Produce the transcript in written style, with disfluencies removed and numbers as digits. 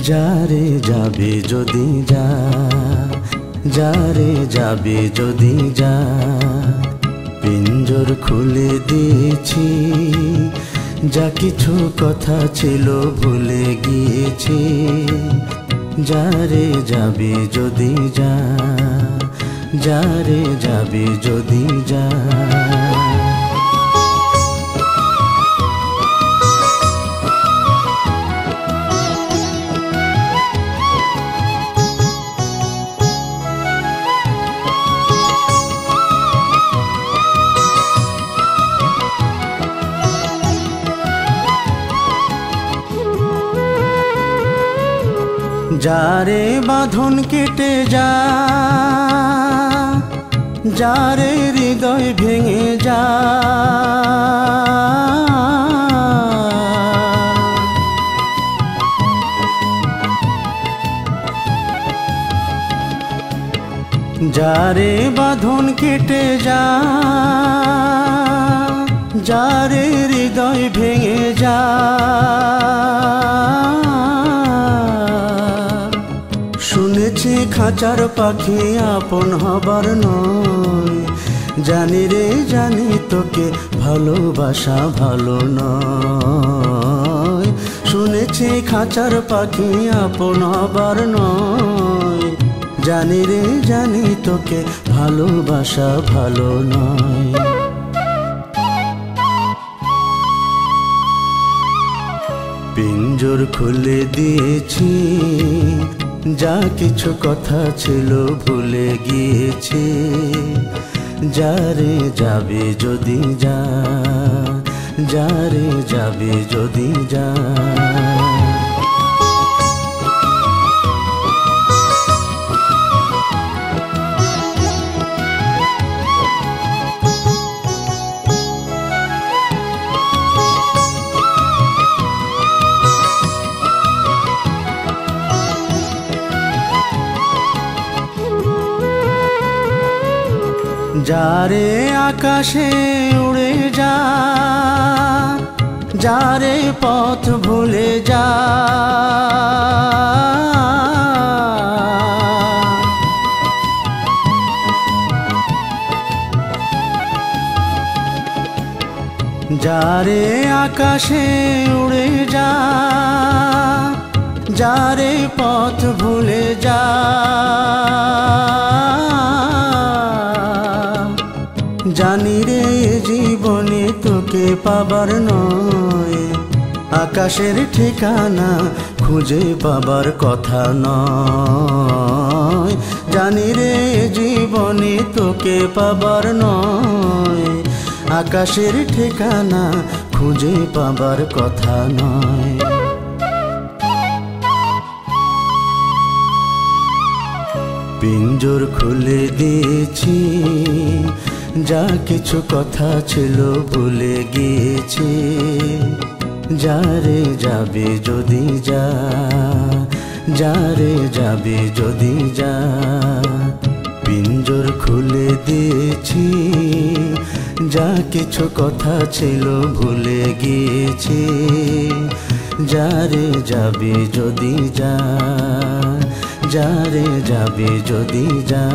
যারে যাবে যদি যা, যারে যাবে যদি যা, পিঞ্জর খুলে দিয়েছি, যা কিছু কথা ছিল ভুলে গিয়েছি। যারে যাবে যদি যা, যারে যাবে যদি যা। যারে বাঁধন কেটে যা, যারে হৃদয় ভেঙে যা, যারে বাঁধন কেটে যা, যারে হৃদয় ভেঙে যা। শুনেছি খাঁচার পাখি আপন হবার নয়, জানি রে জানি তোকে ভালোবাসা ভালো নয়। শুনেছি খাঁচার পাখি আপন হবার নয়, জানি রে জানি তোকে ভালোবাসা ভালো নয়। পিঞ্জর খুলে দিয়েছি, যা কিছু কথা ছিল ভুলে গিয়েছি। যারে যাবে যদি যা, যারে যাবে যদি যা। যারে আকাশে উড়ে যা, যারে পথ ভুলে যা। যারে আকাশে উড়ে যা, যারে পথ ভুলে যা। জানি রে জীবনে তোকে পাবার নয়, আকাশের ঠিকানা খুঁজে পাবার কথা নয়। জানি রে জীবনে তোকে পাবার নয়, আকাশের ঠিকানা খুঁজে পাবার কথা নয়। পিঞ্জর খুলে দিয়েছি, যা কিছু কথা ছিল ভুলে গিয়েছি। যারে যাবে যদি যা, যারে যাবে যদি যা। পিঞ্জর খুলে দিয়েছি, যা কিছু কথা ছিল ভুলে গিয়েছি। যারে যাবে যদি যা, যারে যাবে যদি যা।